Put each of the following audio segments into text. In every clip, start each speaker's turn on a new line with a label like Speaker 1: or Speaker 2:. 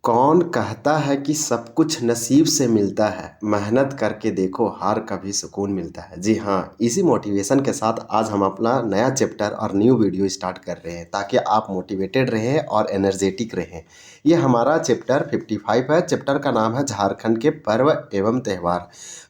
Speaker 1: कौन कहता है कि सब कुछ नसीब से मिलता है, मेहनत करके देखो हार का भी सुकून मिलता है। जी हाँ, इसी मोटिवेशन के साथ आज हम अपना नया चैप्टर और न्यू वीडियो स्टार्ट कर रहे हैं ताकि आप मोटिवेटेड रहें और एनर्जेटिक रहें। ये हमारा चैप्टर 55 है। चैप्टर का नाम है झारखंड के पर्व एवं त्यौहार।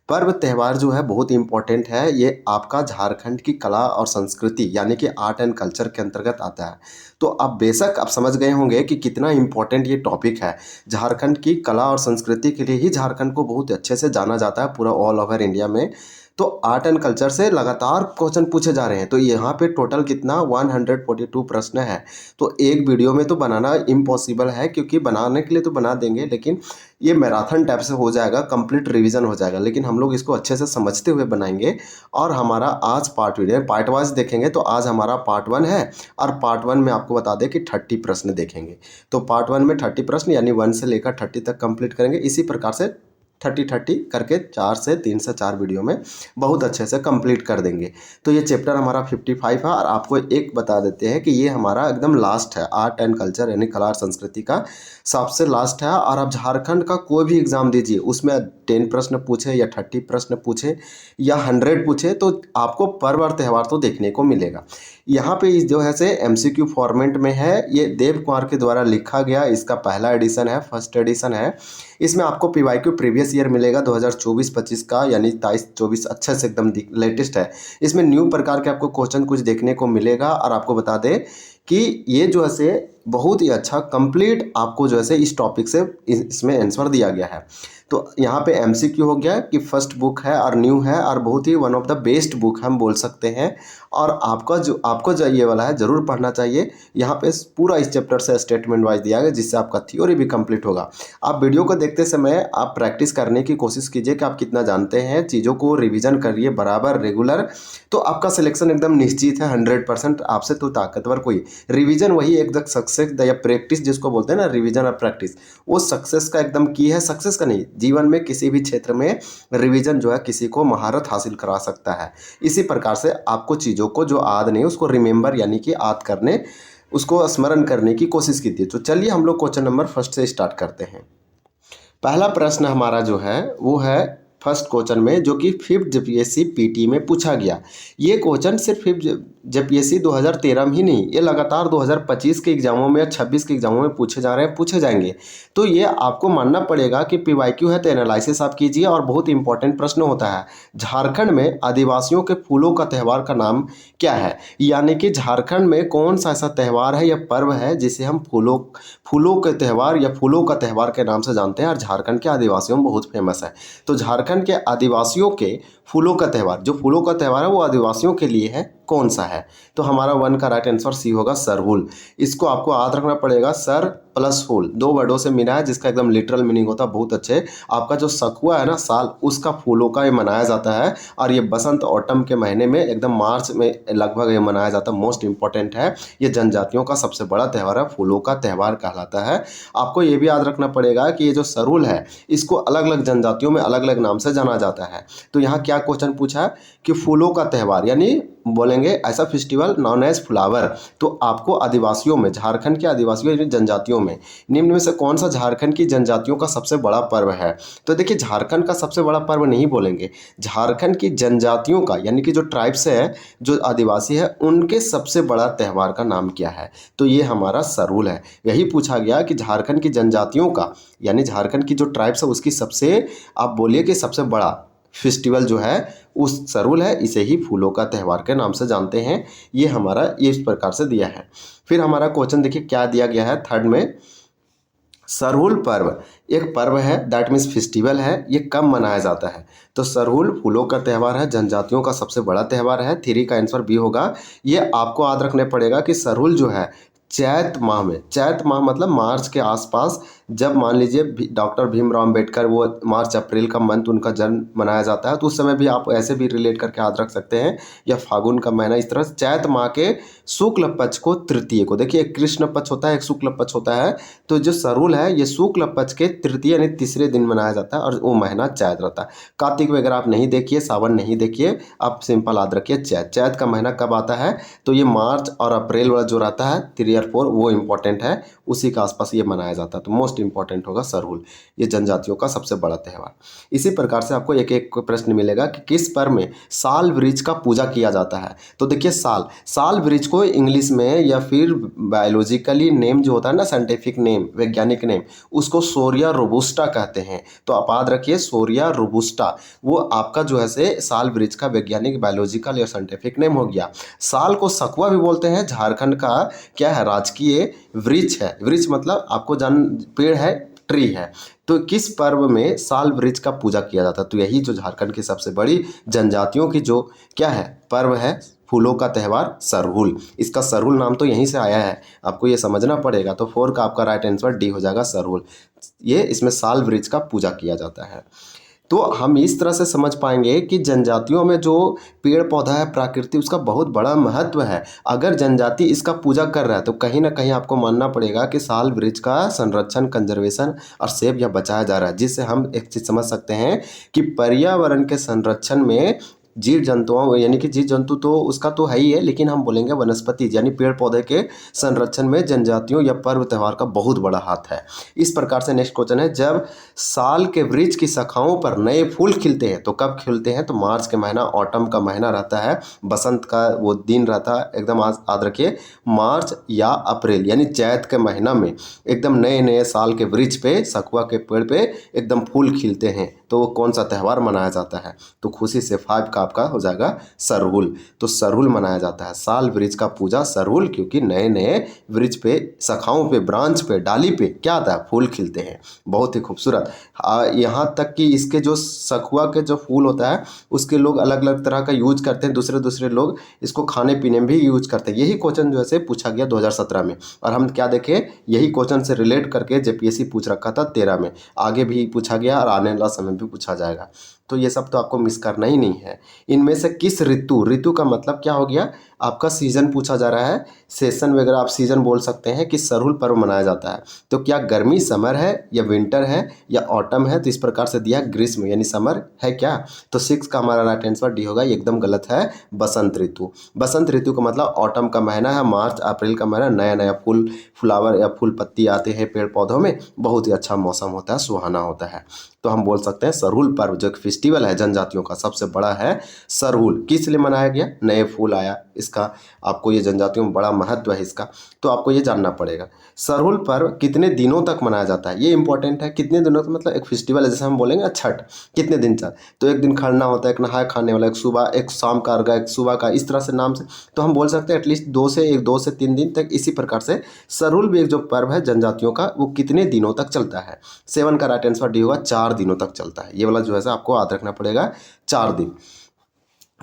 Speaker 1: पर्व त्यौहार जो है बहुत इंपॉर्टेंट है। ये आपका झारखंड की कला और संस्कृति यानी कि आर्ट एंड कल्चर के अंतर्गत आता है। तो आप बेशक आप समझ गए होंगे कि कितना इंपॉर्टेंट ये टॉपिक है। झारखंड की कला और संस्कृति के लिए ही झारखंड को बहुत अच्छे से जाना जाता है पूरा ऑल ओवर इंडिया में। तो आर्ट एंड कल्चर से लगातार क्वेश्चन पूछे जा रहे हैं। तो यहाँ पे टोटल कितना 142 प्रश्न है। तो एक वीडियो में तो बनाना इम्पॉसिबल है, क्योंकि बनाने के लिए तो बना देंगे, लेकिन ये मैराथन टाइप से हो जाएगा, कंप्लीट रिवीजन हो जाएगा। लेकिन हम लोग इसको अच्छे से समझते हुए बनाएंगे। और हमारा आज पार्ट वीडियो है, पार्ट वाइज देखेंगे। तो आज हमारा पार्ट 1 है और पार्ट 1 में आपको बता दें कि 30 प्रश्न देखेंगे। तो पार्ट 1 में 30 प्रश्न यानी 1 से लेकर 30 तक कंप्लीट करेंगे। इसी प्रकार से 30 करके 3 से 4 वीडियो में बहुत अच्छे से कंप्लीट कर देंगे। तो ये चैप्टर हमारा 55 है। और आपको एक बता देते हैं कि ये हमारा एकदम लास्ट है, आर्ट एंड कल्चर यानी कला और संस्कृति का सबसे लास्ट है। और आप झारखंड का कोई भी एग्जाम दीजिए, उसमें 10 प्रश्न पूछे या 30 प्रश्न पूछे या 100 पूछे, तो आपको पर्व और त्यौहार तो देखने को मिलेगा। यहाँ पे इस जो है से MCQ फॉर्मेट में है। ये देव कुमार के द्वारा लिखा गया इसका पहला एडिशन है, फर्स्ट एडिशन है। इसमें आपको PYQ प्रीवियस ईयर मिलेगा 2024-25 का, यानी 23-24 अच्छे से एकदम लेटेस्ट है। इसमें न्यू प्रकार के आपको क्वेश्चन कुछ देखने को मिलेगा। और आपको बता दें कि ये जो है से बहुत ही अच्छा कंप्लीट आपको जो है से इस टॉपिक से इसमें आंसर दिया गया है। तो यहाँ पे MCQ हो गया कि फर्स्ट बुक है और न्यू है और बहुत ही one of the best book हम बोल सकते हैं। और आपको जो ये वाला है ज़रूर पढ़ना चाहिए। यहाँ पे पूरा इस चैप्टर से स्टेटमेंट वाइज दिया गया, जिससे आपका थ्योरी भी कंप्लीट होगा। आप वीडियो को देखते समय आप प्रैक्टिस करने की कोशिश कीजिए कि आप कितना जानते हैं, चीज़ों को रिवीजन करिए बराबर रेगुलर। तो आपका सिलेक्शन एकदम निश्चित है 100%। आपसे तो ताकतवर कोई रिवीजन वही एकदम सक्सेस या प्रैक्टिस जिसको बोलते हैं ना, रिवीजन और प्रैक्टिस, वो सक्सेस का एकदम की है। सक्सेस का नहीं, जीवन में किसी भी क्षेत्र में रिवीजन जो है किसी को महारत हासिल करा सकता है। इसी प्रकार से आपको चीज़ों को जो याद नहीं उसको रिमेंबर यानी कि याद करने, उसको स्मरण करने की कोशिश कीजिए। तो चलिए हम लोग क्वेश्चन नंबर फर्स्ट से स्टार्ट करते हैं। पहला प्रश्न हमारा जो है वो है फर्स्ट क्वेश्चन में, जो कि 5th JPSC PT में पूछा गया। ये क्वेश्चन सिर्फ 5th JPSC 2013 में ही नहीं, ये लगातार 2025 के एग्जामों में या 26 के एग्जामों में पूछे जा रहे हैं, पूछे जाएंगे। तो ये आपको मानना पड़ेगा कि PYQ है तो एनालिसिस आप कीजिए। और बहुत इंपॉर्टेंट प्रश्न होता है, झारखंड में आदिवासियों के फूलों का त्यौहार का नाम क्या है। यानी कि झारखंड में कौन सा ऐसा त्यौहार है या पर्व है जिसे हम फूलों के त्यौहार या फूलों का त्यौहार के नाम से जानते हैं, और झारखंड के आदिवासियों में बहुत फेमस है। तो झारखंड के आदिवासियों के फूलों का त्यौहार, जो फूलों का त्यौहार है वो आदिवासियों के लिए है, कौन सा है। तो हमारा 1 का राइट आंसर सी होगा, सरहुल। इसको आपको याद रखना पड़ेगा, सर प्लस हुल 2 वर्डों से मिला है, जिसका एकदम लिटरल मीनिंग होता है बहुत अच्छे। आपका जो सखुआ है ना साल, उसका फूलों का ये मनाया जाता है। और ये बसंत ऑटम के महीने में एकदम मार्च में लगभग ये मनाया जाता है। मोस्ट इंपॉर्टेंट है, ये जनजातियों का सबसे बड़ा त्यौहार है, फूलों का त्यौहार कहलाता है। आपको ये भी याद रखना पड़ेगा कि ये जो सरहुल है इसको अलग अलग जनजातियों में अलग अलग नाम से जाना जाता है। तो यहाँ क्या क्वेश्चन पूछा है कि फूलों का त्यौहार यानी बोलेंगे ऐसा फेस्टिवल नॉन एज फ्लावर। तो आपको आदिवासियों में, झारखंड के आदिवासियों यानी जनजातियों में निम्न में से कौन सा झारखंड की जनजातियों का सबसे बड़ा पर्व है। तो देखिए, झारखंड का सबसे बड़ा पर्व नहीं बोलेंगे, झारखंड की जनजातियों का यानी कि जो ट्राइब्स है, जो आदिवासी है, उनके सबसे बड़ा त्यौहार का नाम क्या है। तो ये हमारा सरहुल है। यही पूछा गया कि झारखंड की जनजातियों का यानी झारखंड की जो ट्राइब्स है उसकी सबसे, आप बोलिए कि सबसे बड़ा फेस्टिवल जो है उस सरहुल है। इसे ही फूलों का त्यौहार के नाम से जानते हैं। ये हमारा ये इस प्रकार से दिया है। फिर हमारा क्वेश्चन देखिए क्या दिया गया है थर्ड में, सरहुल पर्व एक पर्व है, दैट मीन्स फेस्टिवल है, ये कब मनाया जाता है। तो सरहुल फूलों का त्यौहार है, जनजातियों का सबसे बड़ा त्यौहार है। 3 का आंसर बी होगा। ये आपको याद रखने पड़ेगा कि सरहुल जो है चैत माह में, चैत माह मतलब मार्च के आसपास, जब मान लीजिए डॉक्टर भीमराव अम्बेडकर, वो मार्च अप्रैल का मंथ उनका जन्म मनाया जाता है, तो उस समय भी आप ऐसे भी रिलेट करके याद रख सकते हैं। या फागुन का महीना, इस तरह चैत माह के शुक्ल पक्ष को तृतीय को, देखिए एक कृष्ण पक्ष होता है एक शुक्ल पक्ष होता है। तो जो सरहुल है ये शुक्ल पक्ष के तृतीय यानी तीसरे दिन मनाया जाता है, और वो महीना चैत रहता है। कार्तिक वगैरह आप नहीं देखिए, सावन नहीं देखिए, आप सिंपल याद रखिए चैत। चैत का महीना कब आता है, तो ये मार्च और अप्रैल वाला जो रहता है 3 और 4, वो इंपॉर्टेंट है, उसी के आसपास ये मनाया जाता है। तो मोस्ट इंपॉर्टेंट होगा सरहुल, ये जनजातियों का सबसे बड़ा त्यौहार। इसी प्रकार से आपको एक एक प्रश्न मिलेगा कि किस पर्व में साल वृक्ष का पूजा किया जाता है। तो देखिए साल वृक्ष को इंग्लिश में या फिर बायोलॉजिकली नेम जो होता है ना, साइंटिफिक नेम, वैज्ञानिक नेम, उसको सोरिया रोबुस्टा कहते हैं। तो आप याद रखिए सोरिया रोबुस्टा, वो आपका जो है से साल वृक्ष का वैज्ञानिक, बायोलॉजिकल या साइंटिफिक नेम हो गया। साल को सखुआ भी बोलते हैं, झारखंड का क्या है, राजकीय वृक्ष है। वृक्ष मतलब आपको जान, पेड़ है, ट्री है। तो किस पर्व में साल वृक्ष का पूजा किया जाता है? तो यही जो झारखंड की सबसे बड़ी जनजातियों की जो क्या है पर्व है, फूलों का त्यौहार सरहुल। इसका सरहुल नाम तो यहीं से आया है, आपको ये समझना पड़ेगा। तो 4 का आपका राइट आंसर डी हो जाएगा, सरहुल। ये इसमें साल वृक्ष का पूजा किया जाता है। तो हम इस तरह से समझ पाएंगे कि जनजातियों में जो पेड़ पौधा है, प्रकृति, उसका बहुत बड़ा महत्व है। अगर जनजाति इसका पूजा कर रहा है तो कहीं ना कहीं आपको मानना पड़ेगा कि साल वृक्ष का संरक्षण, कंजर्वेशन और सेव या बचाया जा रहा है। जिससे हम एक चीज़ समझ सकते हैं कि पर्यावरण के संरक्षण में जीव जंतुओं, यानी कि जीव जंतु तो उसका तो है ही है, लेकिन हम बोलेंगे वनस्पति यानी पेड़ पौधे के संरक्षण में जनजातियों या पर्व त्यौहार का बहुत बड़ा हाथ है। इस प्रकार से नेक्स्ट क्वेश्चन है, जब साल के वृक्ष की शाखाओं पर नए फूल खिलते हैं तो कब खिलते हैं? तो मार्च के महीना, ऑटम का महीना रहता है, बसंत का वो दिन रहता है, एकदम याद रखिए, मार्च या अप्रैल यानी चैत के महीना में एकदम नए नए साल के वृक्ष पे, सखुआ के पेड़ पे एकदम फूल खिलते हैं। तो वो कौन सा त्यौहार मनाया जाता है? तो खुशी से 5 का आपका हो जाएगा सरहुल। तो सरहुल मनाया जाता है, साल वृक्ष का पूजा सरहुल, क्योंकि नए नए वृक्ष पे, शाखाओं पे, ब्रांच पे, डाली पे क्या आता है, फूल खिलते हैं। बहुत ही खूबसूरत। यहाँ तक कि इसके जो सखुआ के जो फूल होता है उसके लोग अलग अलग तरह का यूज करते हैं, दूसरे दूसरे लोग इसको खाने पीने में भी यूज करते हैं। यही क्वेश्चन जो है पूछा गया 2017 में, और हम क्या देखें, यही क्वेश्चन से रिलेट करके जेपीएससी पूछ रखा था 13 में, आगे भी पूछा गया और आने वाला समय भी पूछा जाएगा। तो ये सब तो आपको मिस करना ही नहीं है। इनमें से किस ऋतु, ऋतु का मतलब क्या हो गया आपका, सीजन पूछा जा रहा है, सेशन वगैरह आप सीजन बोल सकते हैं, कि सरहुल पर्व मनाया जाता है। तो क्या गर्मी समर है या विंटर है या ऑटम है? तो इस प्रकार से दिया ग्रीष्म यानी समर है क्या? तो 6 का हमारा राइट आंसर डी होगा, एकदम गलत है, बसंत ऋतु। बसंत ऋतु का मतलब ऑटम का महीना है, मार्च अप्रैल का महीना, नया नया फूल, फ्लावर या फूल पत्ती आते हैं पेड़ पौधों में, बहुत ही अच्छा मौसम होता है, सुहाना होता है। तो हम बोल सकते हैं सरहुल पर्व जो एक फेस्टिवल है जनजातियों का सबसे बड़ा है सरहुल। किस लिए मनाया गया? नए फूल आया, इसका आपको ये जनजातियों में बड़ा महत्व है इसका, तो आपको ये जानना पड़ेगा। सरहुल पर्व कितने दिनों तक मनाया जाता है? ये इंपॉर्टेंट है, कितने दिनों तक, मतलब एक फेस्टिवल है, जैसे हम बोलेंगे छठ, कितने दिन चल, तो एक दिन खरना होता है, एक नहाय खाने वाला, एक सुबह, एक शाम का अर्घा, एक सुबह का, इस तरह से नाम से। तो हम बोल सकते हैं एटलीस्ट 2 से 3 दिन तक। इसी प्रकार से सरहुल भी एक जो पर्व है जनजातियों का, वो कितने दिनों तक चलता है? 7 का राइट आंसर डी होगा, 4 दिनों तक चलता है। ये वाला जो है आपको याद रखना पड़ेगा, 4 दिन।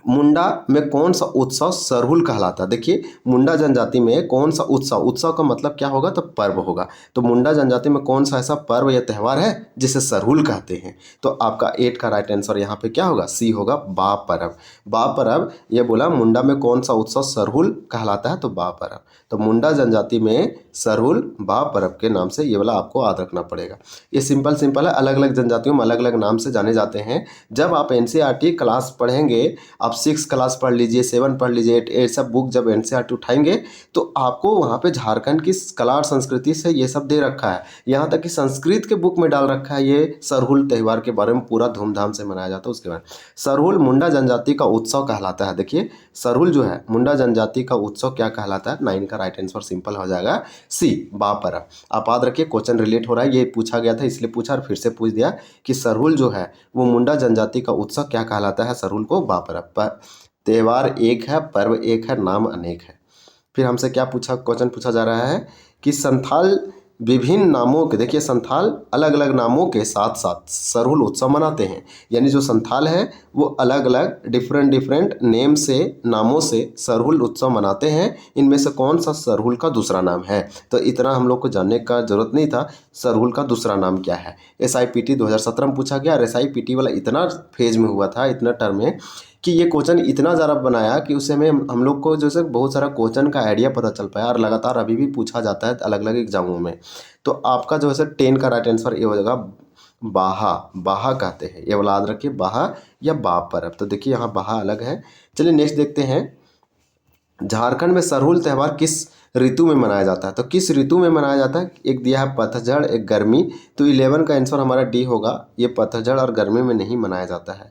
Speaker 1: मुंडा में कौन सा उत्सव सरहुल कहलाता है? देखिए मुंडा जनजाति में कौन सा उत्सव, उत्सव का मतलब क्या होगा, तो पर्व होगा। तो मुंडा जनजाति में कौन सा ऐसा पर्व या त्यौहार है जिसे सरहुल कहते हैं? तो आपका 8 का राइट आंसर यहाँ पे क्या होगा, सी होगा, बा पर्व। बा पर्व, ये बोला मुंडा में कौन सा उत्सव सरहुल कहलाता है, तो बा पर्व। तो मुंडा जनजाति में सरहुल बा पर्व के नाम से, ये वाला आपको याद रखना पड़ेगा। ये सिंपल सिंपल है, अलग अलग जनजातियों में अलग अलग नाम से जाने जाते हैं। जब आप एनसीईआरटी क्लास पढ़ेंगे, आप 6 क्लास पढ़ लीजिए, 7 पढ़ लीजिए, 8 सब बुक जब एनसीईआरटी उठाएंगे तो आपको वहाँ पे झारखंड की कला और संस्कृति से ये सब दे रखा है। यहाँ तक कि संस्कृत के बुक में डाल रखा है ये सरहुल त्यौहार के बारे में, पूरा धूमधाम से मनाया जाता है। उसके बाद सरहुल मुंडा जनजाति का उत्सव कहलाता है। देखिए सरहुल जो है मुंडा जनजाति का उत्सव क्या कहलाता है? 9 का राइट आंसर सिंपल हो जाएगा, सी, बा पर्व। आप याद रखिए क्वेश्चन रिलेट हो रहा है, ये पूछा गया था इसलिए पूछा और फिर से पूछ दिया कि सरहुल जो है वो मुंडा जनजाति का उत्सव क्या कहलाता है? सरहुल को बा पर्व। त्यौहार एक है, पर्व एक है, नाम अनेक है। फिर हमसे क्या पूछा, क्वेश्चन पूछा जा रहा है कि संथाल विभिन्न नामों के, देखिए संथाल अलग अलग नामों के साथ साथ सरहुल उत्सव मनाते हैं। यानी जो संथाल है वो अलग अलग डिफरेंट नेम से, नामों से सरहुल उत्सव मनाते हैं। इनमें से कौन सा सरहुल का दूसरा नाम है? तो इतना हम लोग को जानने का जरूरत नहीं था, सरहुल का दूसरा नाम क्या है। SIPT 2017 में पूछा गया, और SIPT वाला इतना फेज में हुआ था, इतना टर्म में, कि ये क्वेश्चन इतना ज़्यादा बनाया कि उस समय हम लोग को जैसे बहुत सारा क्वेश्चन का आइडिया पता चल पाया, और लगातार अभी भी पूछा जाता है अलग अलग एग्जामों में। तो आपका जो है 10 का राइट आंसर ये हो जाएगा, बाहा। बाहा कहते हैं, ये वाला याद रखिए, बाहा या बा पर्व। तो देखिए यहाँ बाहा अलग है। चलिए नेक्स्ट देखते हैं, झारखंड में सरहुल त्यौहार किस ऋतु में मनाया जाता है? तो किस ऋतु में मनाया जाता है? एक दिया है पतझड़, एक गर्मी। तो 11 का आंसर हमारा डी होगा। ये पतझड़ और गर्मी में नहीं मनाया जाता है,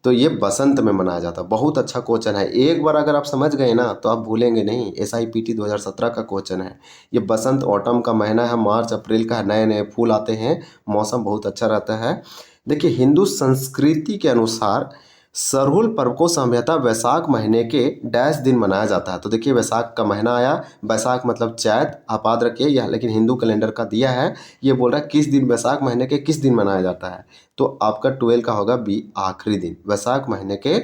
Speaker 1: तो ये बसंत में मनाया जाता है। बहुत अच्छा क्वेश्चन है, एक बार अगर आप समझ गए ना तो आप भूलेंगे नहीं। SIPT 2017 का क्वेश्चन है। ये बसंत ऑटम का महीना है, मार्च अप्रैल का, नए नए फूल आते हैं, मौसम बहुत अच्छा रहता है। देखिए, हिंदू संस्कृति के अनुसार सरहुल पर्व को सामान्यतः वैशाख महीने के डैश दिन मनाया जाता है। तो देखिए, वैशाख का महीना आया, वैशाख मतलब चैत, आप याद रखिए यह, लेकिन हिंदू कैलेंडर का दिया है, ये बोल रहा है किस दिन, वैशाख महीने के किस दिन मनाया जाता है। तो आपका 12 का होगा बी, आखिरी दिन। वैशाख महीने के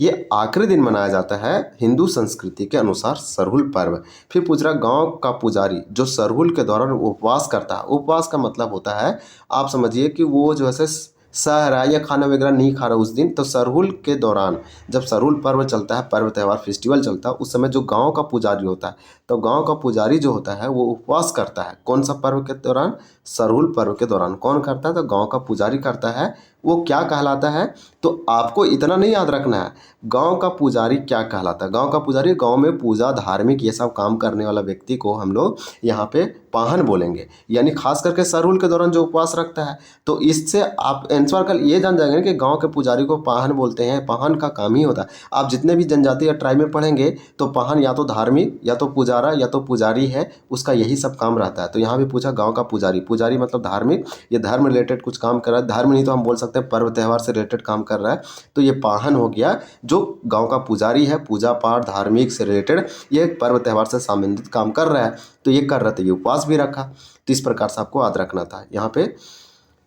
Speaker 1: ये आखिरी दिन मनाया जाता है हिंदू संस्कृति के अनुसार सरहुल पर्व। फिर पूछ रहा, गांव का पुजारी जो सरहुल के दौरान उपवास करता है, उपवास का मतलब होता है, आप समझिए कि वो जो है सह रहा है या खाना वगैरह नहीं खा रहा उस दिन। तो सरहुल के दौरान जब सरहुल पर्व चलता है, पर्व त्यौहार फेस्टिवल चलता है, उस समय जो गांव का पुजारी होता है, तो गांव का पुजारी जो होता है वो उपवास करता है। कौन सा पर्व के दौरान? सरहुल पर्व के दौरान। कौन करता है? तो गांव का पुजारी करता है। वो क्या कहलाता है? तो आपको इतना नहीं याद रखना है, गांव का पुजारी क्या कहलाता है। गांव का पुजारी गांव में पूजा, धार्मिक ये सब काम करने वाला व्यक्ति को हम लोग यहाँ पे पाहन बोलेंगे, यानी खास करके सरहुल के दौरान जो उपवास रखता है। तो इससे आप आंसर कल ये जान जाएंगे कि गांव के पुजारी को पाहन बोलते हैं। पाहन का काम ही होता है, आप जितने भी जनजाति या ट्राइब में पढ़ेंगे तो पाहन या तो धार्मिक, या तो पुजारा, या तो पुजारी है, उसका यही सब काम रहता है। तो यहाँ भी पूछा गाँव का पुजारी, पुजारी मतलब धार्मिक, ये धर्म रिलेटेड कुछ काम कर रहा है, धर्म नहीं तो हम बोल सकते हैं पर्व त्यौहार से रिलेटेड काम कर रहा है। तो ये पाहन हो गया, जो गांव का पुजारी है, पूजा पाठ धार्मिक से रिलेटेड ये पर्व त्यौहार से संबंधित काम कर रहा है। तो ये कर रहे थे, ये उपवास भी रखा। तो इस प्रकार से आपको याद रखना था। यहाँ पे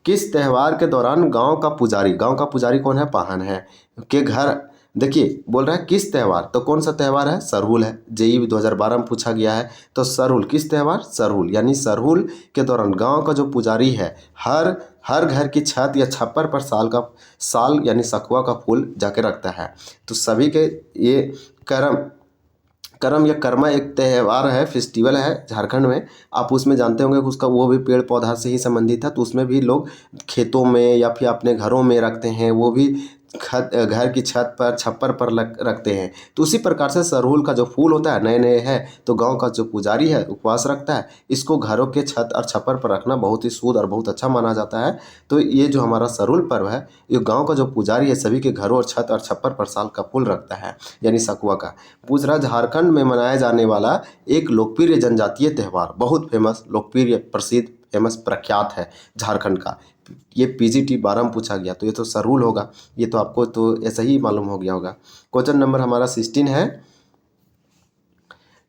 Speaker 1: किस त्यौहार के दौरान गांव का पुजारी कौन है? पाहन है के घर। देखिए, बोल रहा है किस त्यौहार, तो कौन सा त्यौहार है? सरहुल है। JEE 2012 में पूछा गया है। तो सरहुल किस त्यौहार? सरहुल, यानी सरहुल के दौरान गांव का जो पुजारी है, हर हर घर की छत या छप्पर पर साल यानी सखुआ का फूल जाके रखता है। तो सभी के ये करम या कर्मा एक त्यौहार है, फेस्टिवल है झारखंड में। आप उसमें जानते होंगे कि उसका वो भी पेड़ पौधा से ही संबंधित है। तो उसमें भी लोग खेतों में या फिर अपने घरों में रखते हैं, वो भी घर की छत पर, छप्पर पर रखते हैं। तो उसी प्रकार से सरहुल का जो फूल होता है, नए नए है, तो गांव का जो पुजारी है उपवास रखता है, इसको घरों के छत और छप्पर पर रखना बहुत ही शुद्ध और बहुत अच्छा माना जाता है। तो ये जो हमारा सरहुल पर्व है, ये गांव का जो पुजारी है सभी के घरों और छत और छप्पर पर साल का फूल रखता है, यानी सकुआ का। पूछ रहा, झारखंड में मनाया जाने वाला एक लोकप्रिय जनजातीय त्यौहार, बहुत फेमस, लोकप्रिय, प्रसिद्ध, फेमस, प्रख्यात है झारखंड का। ये PGT 12 में पूछा गया, तो ये तो सरहुल होगा। ये तो आपको तो ऐसा ही मालूम हो गया होगा। क्वेश्चन नंबर हमारा 16 है।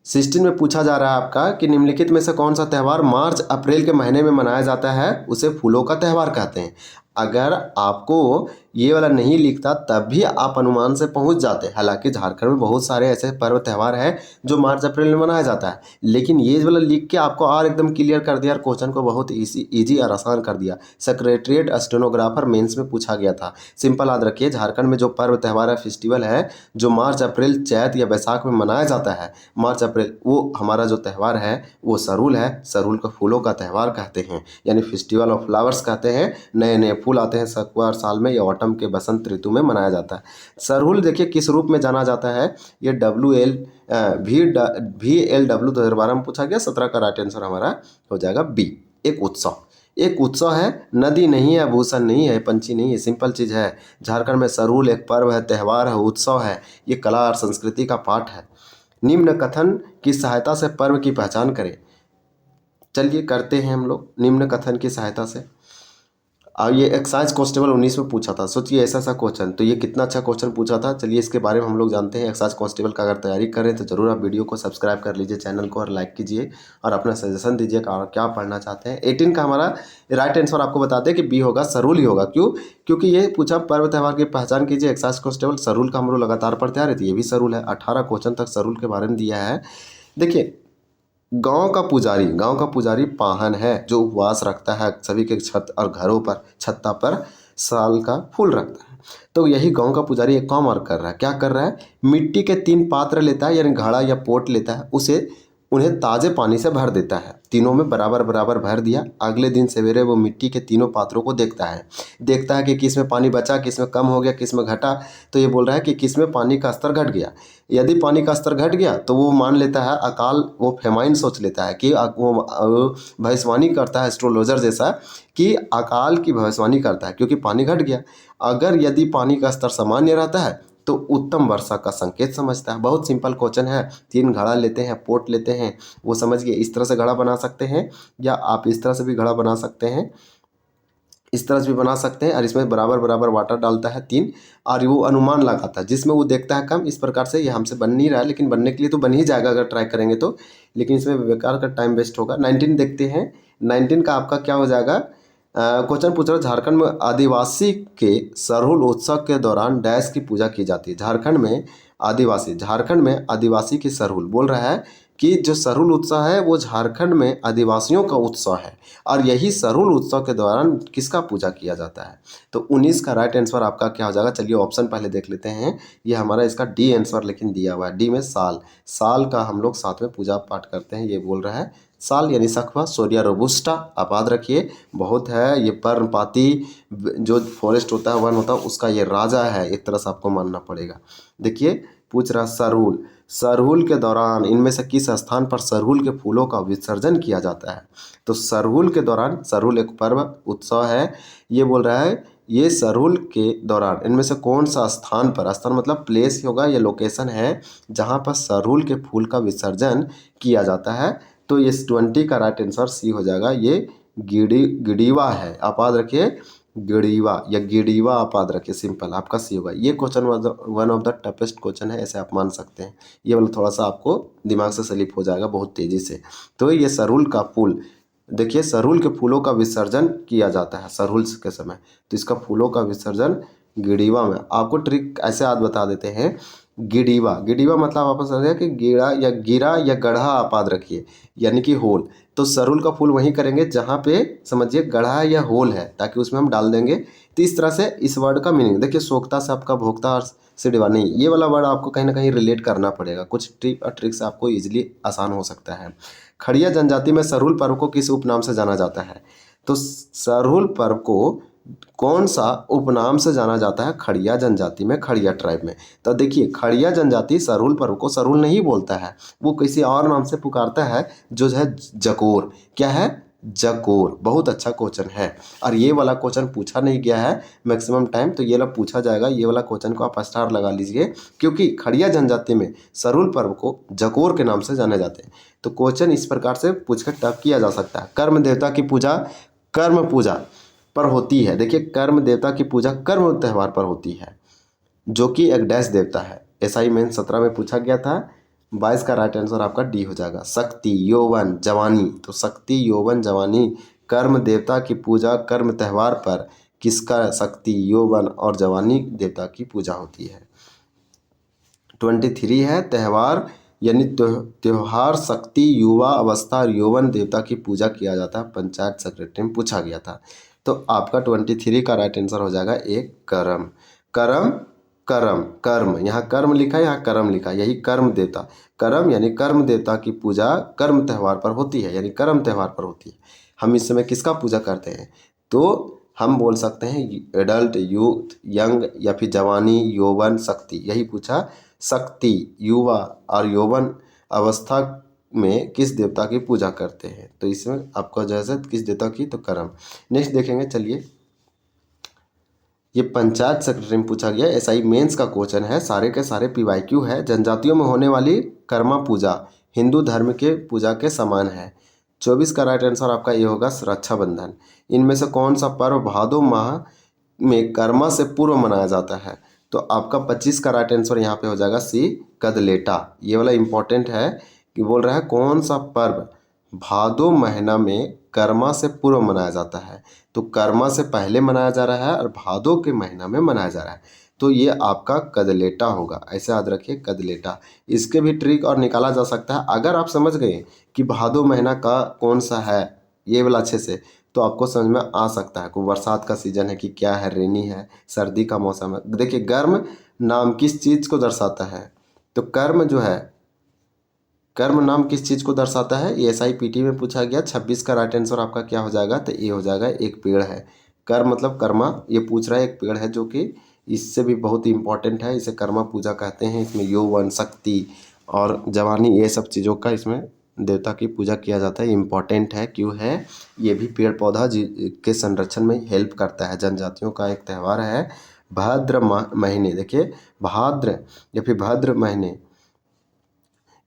Speaker 1: 16 में पूछा जा रहा है आपका कि निम्नलिखित में से कौन सा त्यौहार मार्च अप्रैल के महीने में मनाया जाता है, उसे फूलों का त्यौहार कहते हैं। अगर आपको ये वाला नहीं लिखता तब भी आप अनुमान से पहुंच जाते। हालांकि झारखंड में बहुत सारे ऐसे पर्व त्यौहार हैं जो मार्च अप्रैल में मनाया जाता है, लेकिन ये वाला लिख के आपको और एकदम क्लियर कर दिया, क्वेश्चन को बहुत ईजी और आसान कर दिया। सेक्रेटरीट स्टेनोग्राफर मेंस में पूछा गया था। सिंपल याद रखिए, झारखंड में जो पर्व त्यौहार है, फेस्टिवल है, जो मार्च अप्रैल चैत या बैसाख में मनाया जाता है, मार्च अप्रैल, वो हमारा जो त्यौहार है वो सरहुल है। सरहुल को फूलों का त्यौहार कहते हैं, यानी फेस्टिवल ऑफ फ्लावर्स कहते हैं। नए नए फूल आते हैं सकुआ साल में, या ऑटम के बसंत ऋतु में मनाया जाता है। सरहुल देखिए किस रूप में जाना जाता है, ये VLW 2012 में पूछा गया। 17 का राइट आंसर हमारा हो जाएगा बी, एक उत्सव। एक उत्सव है, नदी नहीं है, भूषण नहीं है, पंछी नहीं है, सिंपल चीज़ है। झारखंड में सरहुल एक पर्व है, त्यौहार है, उत्सव है, ये कला और संस्कृति का पाठ है। निम्न कथन की सहायता से पर्व की पहचान करें। चलिए करते हैं हम लोग निम्न कथन की सहायता से। और ये एक्साइज कांस्टेबल 19 में पूछा था। सोचिए ऐसा सा क्वेश्चन, तो ये कितना अच्छा क्वेश्चन पूछा था। चलिए इसके बारे में हम लोग जानते हैं। एक्साइज कांस्टेबल का अगर तैयारी कर रहे हैं तो जरूर आप वीडियो को सब्सक्राइब कर लीजिए, चैनल को, और लाइक कीजिए, और अपना सजेशन दीजिए क्या पढ़ना चाहते हैं। 18 का हमारा राइट आंसर आपको बता दें कि बी होगा, सरहुल ही होगा। क्यों? क्योंकि ये पूछा पर्व त्यौहार की पहचान कीजिए, एक्साइज कांस्टेबल, सरहुल का हम लोग लगातार पढ़ते आ रहे थे, ये भी सरहुल है। 18 क्वेश्चन तक सरहुल के बारे में दिया है। देखिए, गांव का पुजारी पाहन है, जो उपवास रखता है, सभी के छत और घरों पर, छत्ता पर साल का फूल रखता है। तो यही गांव का पुजारी एक काम और कर रहा है। क्या कर रहा है? मिट्टी के 3 पात्र लेता है, यानी घड़ा या पोट लेता है, उसे उन्हें ताज़े पानी से भर देता है। तीनों में बराबर बराबर भर दिया। अगले दिन सवेरे वो मिट्टी के तीनों पात्रों को देखता है कि किस में पानी बचा, किस में कम हो गया, किस में घटा। तो ये बोल रहा है कि किस में पानी का स्तर घट गया। यदि पानी का स्तर घट गया तो वो मान लेता है अकाल, वो फेमाइन सोच लेता है कि वो भविष्यवाणी करता है एस्ट्रोलॉजर जैसा कि अकाल की भविष्यवाणी करता है, क्योंकि पानी घट गया। अगर यदि पानी का स्तर सामान्य रहता है तो उत्तम वर्षा का संकेत समझता है। बहुत सिंपल क्वेश्चन है। 3 घड़ा लेते हैं, पोट लेते हैं, वो समझ गए। इस तरह से घड़ा बना सकते हैं या आप इस तरह से भी घड़ा बना सकते हैं, इस तरह से भी बना सकते हैं। और इसमें बराबर बराबर वाटर डालता है 3, और वो अनुमान लगाता है जिसमें वो देखता है कम। इस प्रकार से ये हमसे बन नहीं रहा है, लेकिन बनने के लिए तो बन ही जाएगा अगर ट्राई करेंगे तो, लेकिन इसमें बेकार का टाइम वेस्ट होगा। 19 देखते हैं। 19 का आपका क्या हो जाएगा। क्वेश्चन पूछ रहा है, झारखंड में आदिवासी के सरहुल उत्सव के दौरान डैश की पूजा की जाती है। झारखंड में आदिवासी की सरहुल बोल रहा है कि जो सरहुल उत्सव है वो झारखंड में आदिवासियों का उत्सव है, और यही सरहुल उत्सव के दौरान किसका पूजा किया जाता है। तो 19 का राइट आंसर आपका क्या हो जाएगा। चलिए ऑप्शन पहले देख लेते हैं। ये हमारा इसका डी आंसर लेकिन दिया हुआ है। डी में साल का हम लोग साथ में पूजा पाठ करते हैं, ये बोल रहा है। साल यानी सखुआ, सोरिया रोबुस्टा आप याद रखिए, बहुत है ये पर्णपाती जो फॉरेस्ट होता है, वन होता है, उसका ये राजा है, एक तरह से आपको मानना पड़ेगा। देखिए पूछ रहा सरहुल के दौरान इनमें से किस स्थान पर सरहुल के फूलों का विसर्जन किया जाता है। तो सरहुल के दौरान, सरहुल एक पर्व उत्सव है, ये बोल रहा है ये सरहुल के दौरान इनमें से कौन सा स्थान पर, स्थान मतलब प्लेस होगा या लोकेशन है, जहाँ पर सरहुल के फूल का विसर्जन किया जाता है। तो ये 20 का राइट आंसर सी हो जाएगा। ये गिडीवा है, आप याद रखिए, गिडीवा या गिडीवा आप याद रखिए, सिंपल आपका सी होगा। ये question one of the toughest question है, ऐसे आप मान सकते हैं। ये वाला थोड़ा सा आपको दिमाग से स्लिप हो जाएगा बहुत तेज़ी से। तो ये सरहुल का फूल, देखिए सरहुल के फूलों का विसर्जन किया जाता है सरहुल के समय, तो इसका फूलों का विसर्जन गिडीवा में। आपको ट्रिक ऐसे याद बता देते हैं। गिडीवा मतलब आप समझ गए कि गिरा या गिरा या गढ़ा आप याद रखिए, यानी कि होल। तो सरहुल का फूल वहीं करेंगे जहाँ पे समझिए गढ़ा या होल है, ताकि उसमें हम डाल देंगे। तो इस तरह से इस वर्ड का मीनिंग देखिए, सोखता से आपका भोक्ता और से डिवा नहीं, ये वाला वर्ड आपको कहीं ना कहीं रिलेट करना पड़ेगा। कुछ टिप और ट्रिक्स आपको इजीली आसान हो सकता है। खड़िया जनजाति में सरहुल पर्व को किस उपनाम से जाना जाता है। तो सरहुल पर्व को कौन सा उपनाम से जाना जाता है खड़िया जनजाति में, खड़िया ट्राइब में। तो देखिए खड़िया जनजाति सरहुल पर्व को सरहुल नहीं बोलता है, वो किसी और नाम से पुकारता है, जो है जकोर। क्या है, जकोर। बहुत अच्छा क्वेश्चन है, और ये वाला क्वेश्चन पूछा नहीं गया है मैक्सिमम टाइम, तो ये वाला पूछा जाएगा। ये वाला क्वेश्चन को आप स्टार लगा लीजिए, क्योंकि खड़िया जनजाति में सरहुल पर्व को जकोर के नाम से जाने जाते हैं। तो क्वेश्चन इस प्रकार से पूछकर टफ किया जा सकता है। कर्म देवता की पूजा कर्म पूजा पर होती है। देखिए कर्म देवता की पूजा कर्म त्यौहार पर होती है, जो कि एक डैश देवता है। एसआई मेन 17 में पूछा गया था। 22 का राइट आंसर आपका डी हो जाएगा। शक्ति, यौवन, जवानी। तो शक्ति, यौवन, जवानी, कर्म देवता की पूजा कर्म त्यौहार पर किसका शक्ति, यौवन और जवानी देवता की पूजा होती है। 23 है त्यौहार यानी त्योहार शक्ति, युवा अवस्था और यौवन देवता की पूजा किया जाता है, पंचायत सेक्रेटरी में पूछा गया था। तो आपका 23 का राइट आंसर हो जाएगा एक कर्म। कर्म कर्म कर्म, यहाँ कर्म लिखा है, यहाँ कर्म लिखा है, यही कर्म देवता। कर्म यानी कर्म देवता की पूजा कर्म त्यौहार पर होती है, यानी कर्म त्यौहार पर होती है। हम इस समय किसका पूजा करते हैं, तो हम बोल सकते हैं एडल्ट, यूथ, यंग, या फिर जवानी, यौवन, शक्ति। यही पूछा, शक्ति, युवा और यौवन अवस्था में किस देवता की पूजा करते हैं। तो इसमें आपका जैसे किस देवता की, तो कर्म। नेक्स्ट देखेंगे, चलिए ये पंचायत सेक्रेटरी में पूछा गया, एसआई मेंस का क्वेश्चन है, सारे के सारे पीवाईक्यू है। जनजातियों में होने वाली कर्मा पूजा हिंदू धर्म के पूजा के समान है। 24 का राइट आंसर आपका ये होगा रक्षाबंधन। इनमें से कौन सा पर्व भादो माह में कर्मा से पूर्व मनाया जाता है। तो आपका 25 का राइट आंसर यहाँ पे हो जाएगा सी, कदलेटा। ये वाला इंपॉर्टेंट है कि बोल रहा है कौन सा पर्व भादो महीना में कर्मा से पूर्व मनाया जाता है। तो कर्मा से पहले मनाया जा रहा है और भादो के महीना में मनाया जा रहा है, तो ये आपका कदलेटा होगा। ऐसे याद रखिए, कदलेटा। इसके भी ट्रिक और निकाला जा सकता है। अगर आप समझ गए कि भादो महीना का कौन सा है ये वाला अच्छे से, तो आपको समझ में आ सकता है कोई बरसात का सीजन है कि क्या है, रेनी है, सर्दी का मौसम है। देखिए गर्म नाम किस चीज़ को दर्शाता है, तो कर्म जो है कर्म नाम किस चीज़ को दर्शाता है? ये SIPT में पूछा गया। 26 का राइट आंसर आपका क्या हो जाएगा? तो ये हो जाएगा एक पेड़ है। कर्म मतलब कर्मा, ये पूछ रहा है एक पेड़ है जो कि इससे भी बहुत ही इंपॉर्टेंट है। इसे कर्मा पूजा कहते हैं। इसमें यौवन, शक्ति और जवानी, ये सब चीज़ों का इसमें देवता की पूजा किया जाता है। इम्पॉर्टेंट है, क्यों है? ये भी पेड़ पौधा के संरक्षण में हेल्प करता है। जनजातियों का एक त्यौहार है भाद्र महीने, देखिए भाद्र या फिर भाद्र महीने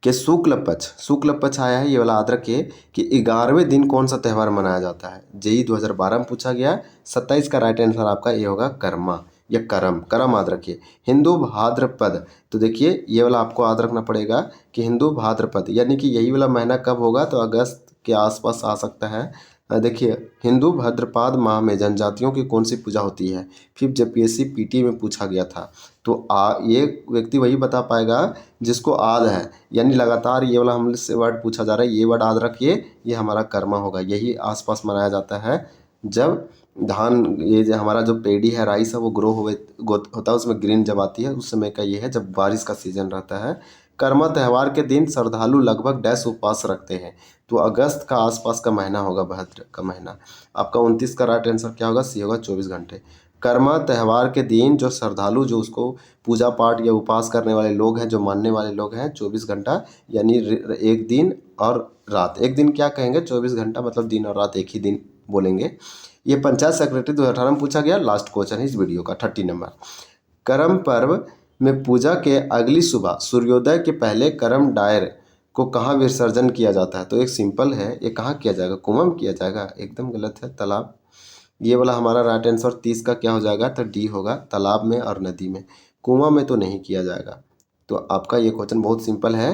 Speaker 1: के शुक्ल पक्ष आया है, ये वाला याद रखिए कि 11वें दिन कौन सा त्यौहार मनाया जाता है। जेई 2012 में पूछा गया। 27 का राइट आंसर आपका ये होगा कर्मा या करम। करम याद रखिए। हिंदू भाद्रपद, तो देखिए ये वाला आपको याद रखना पड़ेगा कि हिंदू भाद्रपद यानी कि यही वाला महीना कब होगा? तो अगस्त के आसपास आ सकता है। देखिए हिंदू भाद्रपद माह में जनजातियों की कौन सी पूजा होती है? फिर जब PSC PT में पूछा गया था तो ये व्यक्ति वही बता पाएगा जिसको याद है। यानी लगातार ये वाला हमसे वर्ड पूछा जा रहा है, ये वर्ड याद रखिए, ये हमारा कर्मा होगा। यही आसपास मनाया जाता है जब धान, ये जो हमारा जो पेड़ी है, राइस है, वो ग्रो होता है, उसमें ग्रीन जब आती है उस समय का ये है, जब बारिश का सीजन रहता है। कर्मा त्यौहार के दिन श्रद्धालु लगभग डैश उपवास रखते हैं। तो अगस्त का आसपास का महीना होगा, भाद्र का महीना। आपका 29 का राइट आंसर क्या होगा? सी होगा 24 घंटे। कर्मा त्यौहार के दिन जो श्रद्धालु, जो उसको पूजा पाठ या उपवास करने वाले लोग हैं, जो मानने वाले लोग हैं, 24 घंटा यानी एक दिन और रात। एक दिन क्या कहेंगे? 24 घंटा मतलब दिन और रात एक ही दिन बोलेंगे। ये पंचायत सेक्रेटरी 2018 में पूछा गया। लास्ट क्वेश्चन है इस वीडियो का, 30 नंबर। करम पर्व में पूजा के अगली सुबह सूर्योदय के पहले करम डायर को कहाँ विसर्जन किया जाता है? तो एक सिंपल है, ये कहाँ किया जाएगा? कुआं में किया जाएगा? एकदम गलत है, तालाब। ये वाला हमारा राइट आंसर 30 का क्या हो जाएगा? तो डी होगा, तालाब में और नदी में। कुआं में तो नहीं किया जाएगा। तो आपका ये क्वेश्चन बहुत सिंपल है,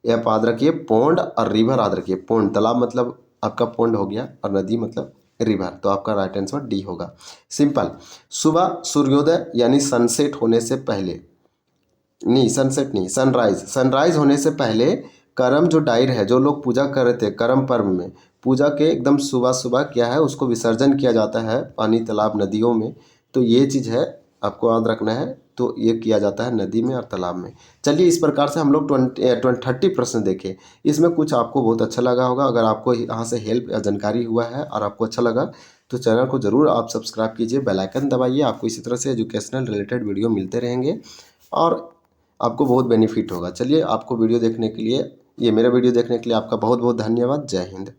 Speaker 1: ये आप याद रखिए। पोंड और रिवर याद रखिए। पोंड तालाब मतलब आपका पोंड हो गया, और नदी मतलब रिवर। तो आपका राइट आंसर डी होगा। सिंपल। सुबह सूर्योदय यानी सनसेट होने से पहले, नहीं सनसेट नहीं, सनराइज, सनराइज होने से पहले करम जो डायर है, जो लोग पूजा कर रहे थे करम पर्व में, पूजा के एकदम सुबह सुबह क्या है, उसको विसर्जन किया जाता है पानी, तालाब, नदियों में। तो ये चीज़ है, आपको याद रखना है। तो ये किया जाता है नदी में और तालाब में। चलिए इस प्रकार से हम लोग 30 प्रश्न देखे। इसमें कुछ आपको बहुत अच्छा लगा होगा। अगर आपको यहाँ से हेल्प या जानकारी हुआ है और आपको अच्छा लगा तो चैनल को ज़रूर आप सब्सक्राइब कीजिए, बेल आइकन दबाइए। आपको इसी तरह से एजुकेशनल रिलेटेड वीडियो मिलते रहेंगे और आपको बहुत बेनिफिट होगा। चलिए, आपको वीडियो देखने के लिए, ये मेरा वीडियो देखने के लिए आपका बहुत बहुत धन्यवाद। जय हिंद।